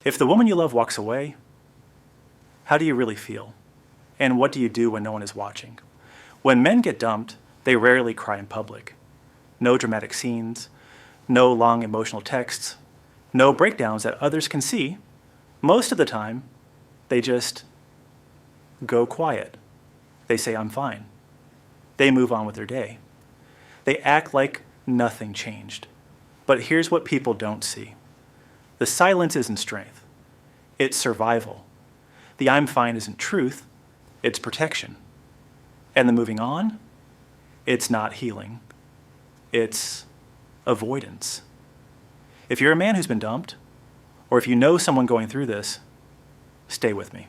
If the woman you love walks away, how do you really feel? And what do you do when no one is watching? When men get dumped, they rarely cry in public. No dramatic scenes, no long emotional texts, no breakdowns that others can see. Most of the time, they just go quiet. They say, "I'm fine." They move on with their day. They act like nothing changed. But here's what people don't see. The silence isn't strength. It's survival. The "I'm fine" isn't truth. It's protection. And the moving on, it's not healing. It's avoidance. If you're a man who's been dumped, or if you know someone going through this, stay with me.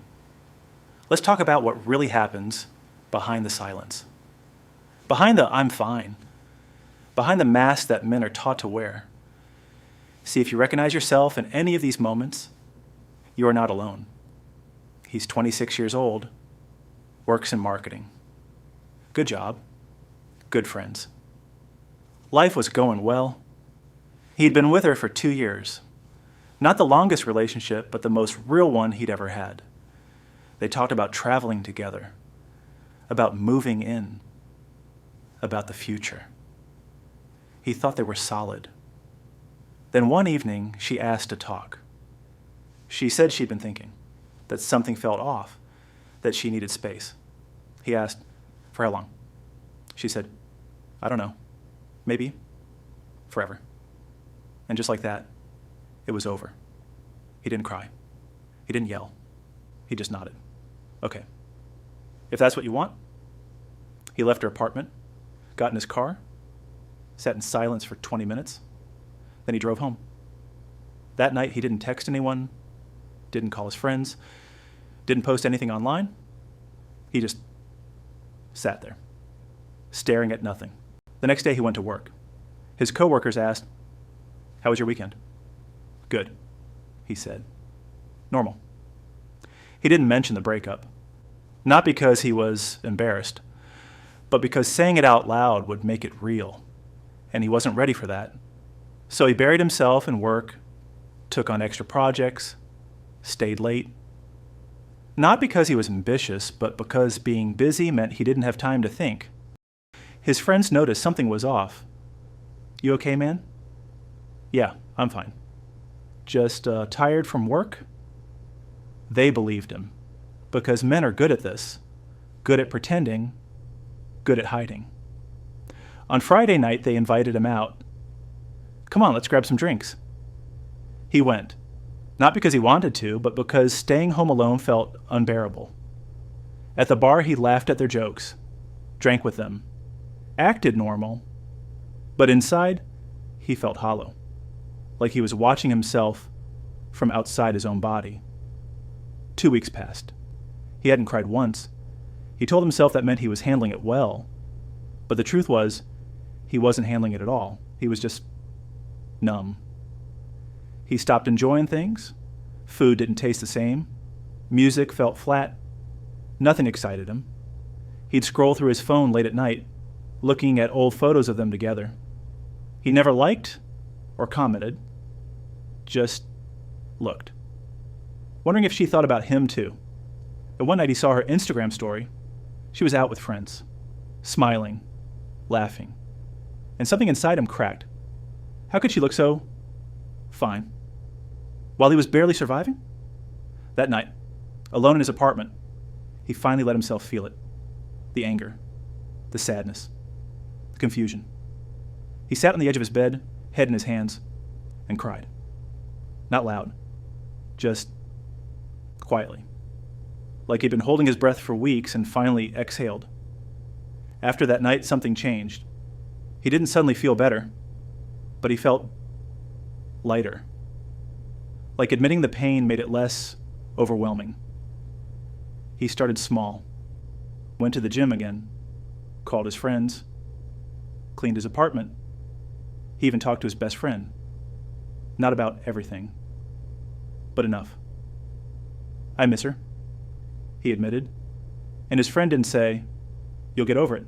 Let's talk about what really happens behind the silence. Behind the "I'm fine." Behind the mask that men are taught to wear. See if you recognize yourself in any of these moments, you are not alone. He's 26 years old, works in marketing. Good job, good friends. Life was going well. He'd been with her for 2 years. Not the longest relationship, but the most real one he'd ever had. They talked about traveling together, about moving in, about the future. He thought they were solid. Then one evening, she asked to talk. She said she'd been thinking, that something felt off, that she needed space. He asked, "For how long?" She said, "I don't know. Maybe forever." And just like that, it was over. He didn't cry. He didn't yell. He just nodded. "Okay. If that's what you want." He left her apartment, got in his car, sat in silence for 20 minutes. Then he drove home. That night, he didn't text anyone, didn't call his friends, didn't post anything online. He just sat there, staring at nothing. The next day, he went to work. His coworkers asked, "How was your weekend?" "Good," he said. "Normal." He didn't mention the breakup, not because he was embarrassed, but because saying it out loud would make it real, and he wasn't ready for that. So he buried himself in work, took on extra projects, stayed late. Not because he was ambitious, but because being busy meant he didn't have time to think. His friends noticed something was off. "You okay, man?" "Yeah, I'm fine. Just tired from work?" They believed him, because men are good at this, good at pretending, good at hiding. On Friday night, they invited him out. "Come on, let's grab some drinks." He went, not because he wanted to, but because staying home alone felt unbearable. At the bar, he laughed at their jokes, drank with them, acted normal, but inside, he felt hollow, like he was watching himself from outside his own body. 2 weeks passed. He hadn't cried once. He told himself that meant he was handling it well, but the truth was, he wasn't handling it at all. He was just numb. He stopped enjoying things. Food didn't taste the same. Music felt flat. Nothing excited him. He'd scroll through his phone late at night, looking at old photos of them together. He never liked or commented, just looked, wondering if she thought about him too. And one night he saw her Instagram story. She was out with friends, smiling, laughing, and something inside him cracked. How could she look so fine while he was barely surviving? That night, alone in his apartment, he finally let himself feel it. The anger, the sadness, the confusion. He sat on the edge of his bed, head in his hands, and cried. Not loud, just quietly, like he'd been holding his breath for weeks and finally exhaled. After that night, something changed. He didn't suddenly feel better, but he felt lighter, like admitting the pain made it less overwhelming. He started small, went to the gym again, called his friends, cleaned his apartment. He even talked to his best friend. Not about everything, but enough. "I miss her," he admitted. And his friend didn't say, "You'll get over it."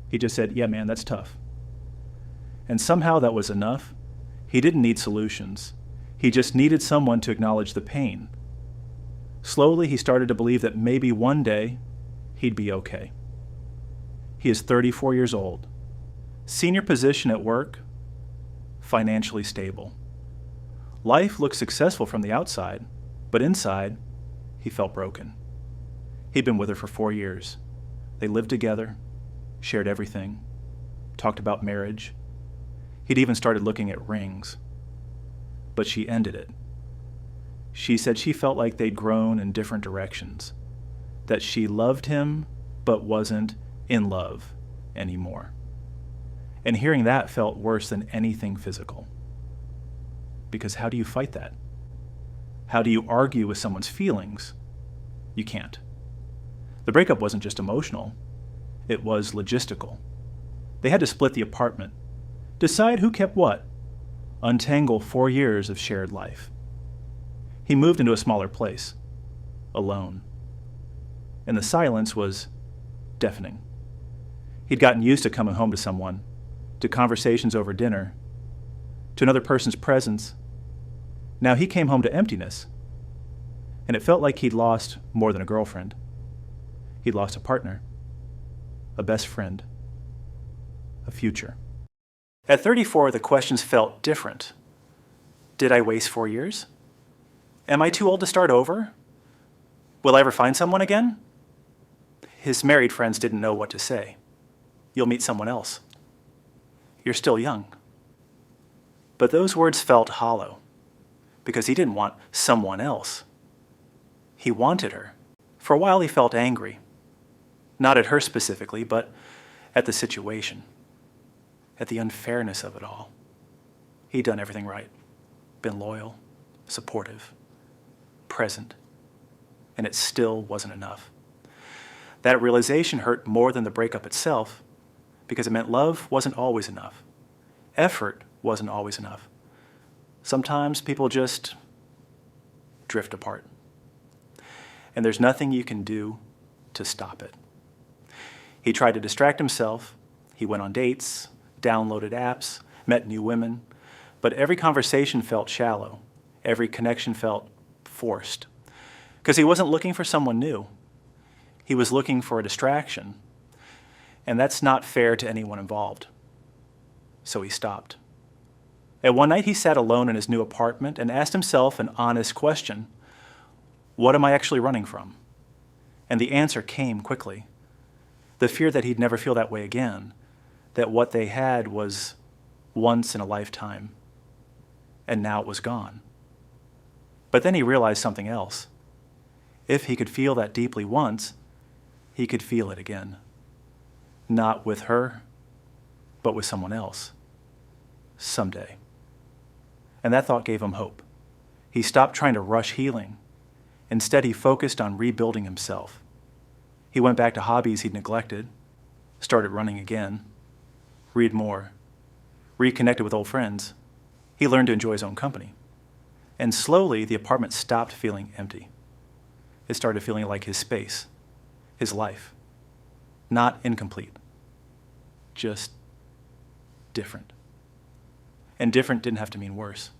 He just said, "Yeah, man, that's tough." And somehow that was enough. He didn't need solutions. He just needed someone to acknowledge the pain. Slowly, he started to believe that maybe one day he'd be okay. He is 34 years old, senior position at work, financially stable. Life looked successful from the outside, but inside, he felt broken. He'd been with her for 4 years. They lived together, shared everything, talked about marriage. He'd even started looking at rings. But she ended it. She said she felt like they'd grown in different directions, that she loved him but wasn't in love anymore. And hearing that felt worse than anything physical. Because how do you fight that? How do you argue with someone's feelings? You can't. The breakup wasn't just emotional, it was logistical. They had to split the apartment, decide who kept what, untangle 4 years of shared life. He moved into a smaller place, alone. And the silence was deafening. He'd gotten used to coming home to someone, to conversations over dinner, to another person's presence. Now he came home to emptiness, and it felt like he'd lost more than a girlfriend. He'd lost a partner, a best friend, a future. At 34, the questions felt different. Did I waste 4 years? Am I too old to start over? Will I ever find someone again? His married friends didn't know what to say. You'll meet someone else. You're still young. But those words felt hollow, because he didn't want someone else. He wanted her. For a while he felt angry. Not at her specifically, but at the situation. At the unfairness of it all. He'd done everything right. Been loyal, supportive, present. And it still wasn't enough. That realization hurt more than the breakup itself, because it meant love wasn't always enough. Effort wasn't always enough. Sometimes people just drift apart. And there's nothing you can do to stop it. He tried to distract himself. He went on dates, downloaded apps, met new women. But every conversation felt shallow. Every connection felt forced. Because he wasn't looking for someone new. He was looking for a distraction. And that's not fair to anyone involved. So he stopped. And one night he sat alone in his new apartment and asked himself an honest question. What am I actually running from? And the answer came quickly. The fear that he'd never feel that way again. That what they had was once in a lifetime. And now it was gone. But then he realized something else. If he could feel that deeply once, he could feel it again. Not with her, but with someone else. Someday. And that thought gave him hope. He stopped trying to rush healing. Instead, he focused on rebuilding himself. He went back to hobbies he'd neglected, started running again, read more, reconnected with old friends. He learned to enjoy his own company. And slowly, the apartment stopped feeling empty. It started feeling like his space, his life. Not incomplete, just different. And different didn't have to mean worse.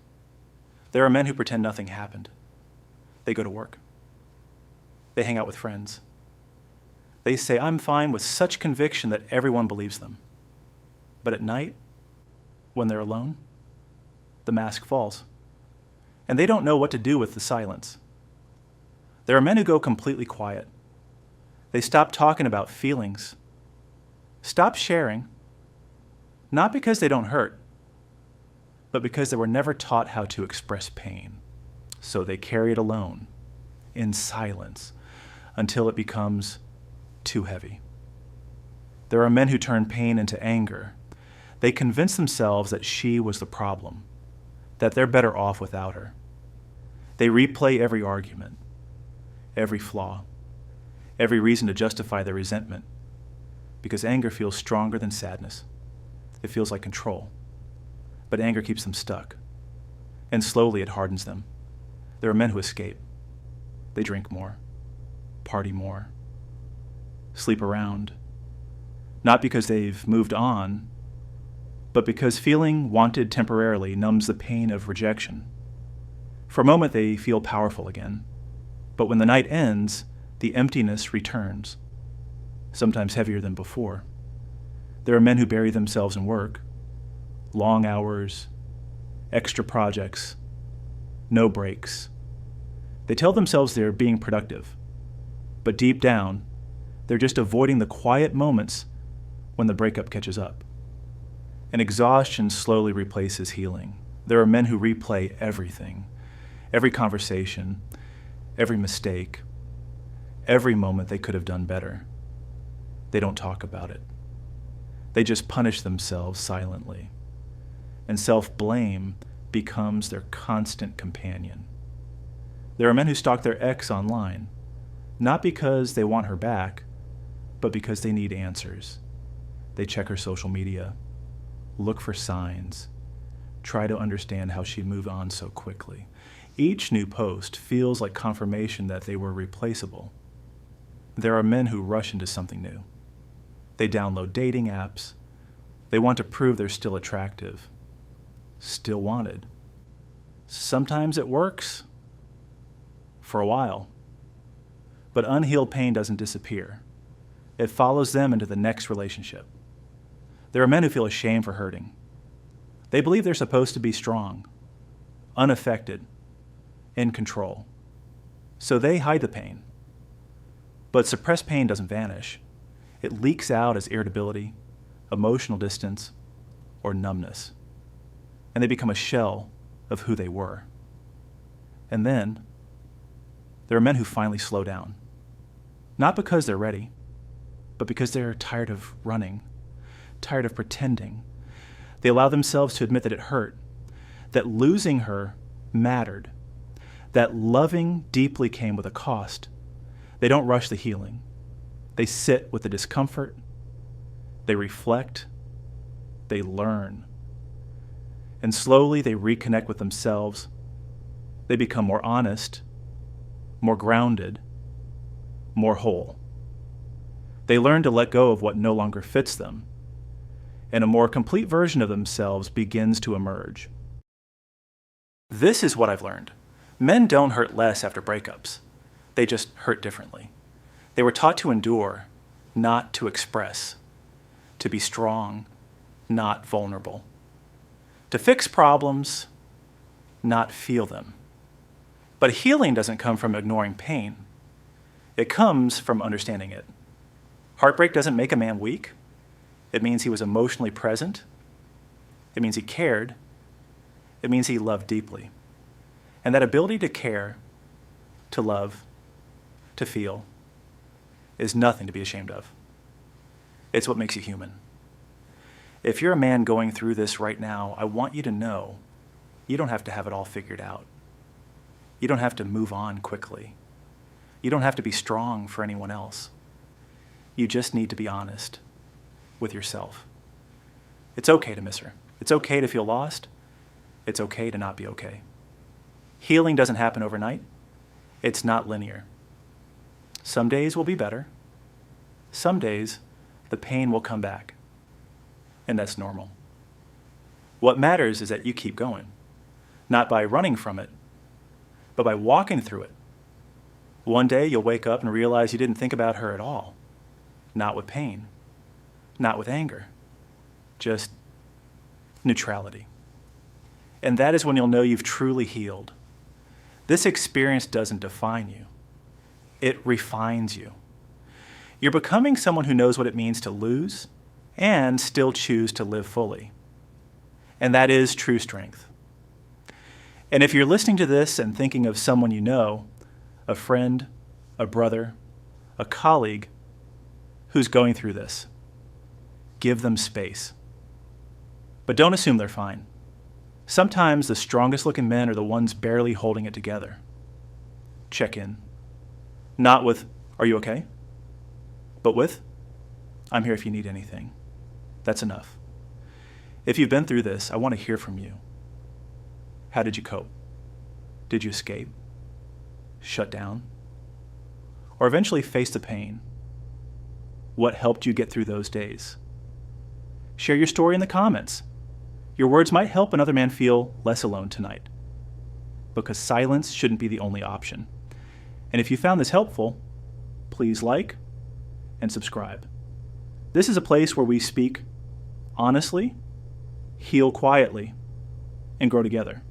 There are men who pretend nothing happened. They go to work. They hang out with friends. They say, I'm fine, with such conviction that everyone believes them. But at night, when they're alone, the mask falls. And they don't know what to do with the silence. There are men who go completely quiet. They stop talking about feelings. Stop sharing, not because they don't hurt, but because they were never taught how to express pain. So they carry it alone, in silence, until it becomes too heavy. There are men who turn pain into anger. They convince themselves that she was the problem, that they're better off without her. They replay every argument, every flaw, every reason to justify their resentment, because anger feels stronger than sadness. It feels like control. But anger keeps them stuck, and slowly it hardens them. There are men who escape. They drink more, party more, sleep around, not because they've moved on, but because feeling wanted temporarily numbs the pain of rejection. For a moment, they feel powerful again. But when the night ends, the emptiness returns, sometimes heavier than before. There are men who bury themselves in work, long hours, extra projects, no breaks. They tell themselves they're being productive, but deep down, they're just avoiding the quiet moments when the breakup catches up. And exhaustion slowly replaces healing. There are men who replay everything, every conversation, every mistake, every moment they could have done better. They don't talk about it. They just punish themselves silently. And self-blame becomes their constant companion. There are men who stalk their ex online, not because they want her back, but because they need answers. They check her social media, look for signs, try to understand how she moved on so quickly. Each new post feels like confirmation that they were replaceable. There are men who rush into something new. They download dating apps. They want to prove they're still attractive, still wanted. Sometimes it works for a while, but unhealed pain doesn't disappear. It follows them into the next relationship. There are men who feel ashamed for hurting. They believe they're supposed to be strong, unaffected, in control. So they hide the pain. But suppressed pain doesn't vanish. It leaks out as irritability, emotional distance, or numbness. And they become a shell of who they were. And then, there are men who finally slow down. Not because they're ready, but because they're tired of running, tired of pretending. They allow themselves to admit that it hurt, that losing her mattered, that loving deeply came with a cost. They don't rush the healing. They sit with the discomfort. They reflect. They learn. And slowly they reconnect with themselves. They become more honest, more grounded, more whole. They learn to let go of what no longer fits them, and a more complete version of themselves begins to emerge. This is what I've learned. Men don't hurt less after breakups. They just hurt differently. They were taught to endure, not to express, to be strong, not vulnerable, to fix problems, not feel them. But healing doesn't come from ignoring pain. It comes from understanding it. Heartbreak doesn't make a man weak. It means he was emotionally present. It means he cared. It means he loved deeply. And that ability to care, to love, to feel, is nothing to be ashamed of. It's what makes you human. If you're a man going through this right now, I want you to know you don't have to have it all figured out. You don't have to move on quickly. You don't have to be strong for anyone else. You just need to be honest with yourself. It's okay to miss her. It's okay to feel lost. It's okay to not be okay. Healing doesn't happen overnight. It's not linear. Some days will be better. Some days, the pain will come back. And that's normal. What matters is that you keep going, not by running from it, but by walking through it. One day you'll wake up and realize you didn't think about her at all. Not with pain, not with anger, just neutrality. And that is when you'll know you've truly healed. This experience doesn't define you. It refines you. You're becoming someone who knows what it means to lose and still choose to live fully. And that is true strength. And if you're listening to this and thinking of someone you know, a friend, a brother, a colleague who's going through this, give them space. But don't assume they're fine. Sometimes the strongest looking men are the ones barely holding it together. Check in. Not with, "Are you okay?" But with, "I'm here if you need anything." That's enough. If you've been through this, I want to hear from you. How did you cope? Did you escape? Shut down? Or eventually face the pain? What helped you get through those days? Share your story in the comments. Your words might help another man feel less alone tonight. because silence shouldn't be the only option. And if you found this helpful, please like and subscribe. This is a place where we speak honestly, heal quietly, and grow together.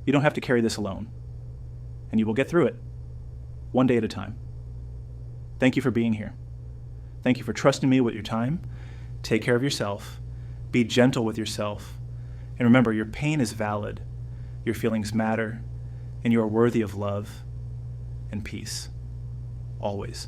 You don't have to carry this alone, and you will get through it, one day at a time. Thank you for being here. Thank you for trusting me with your time. Take care of yourself. Be gentle with yourself. And remember, your pain is valid. Your feelings matter, and you are worthy of love and peace. Always.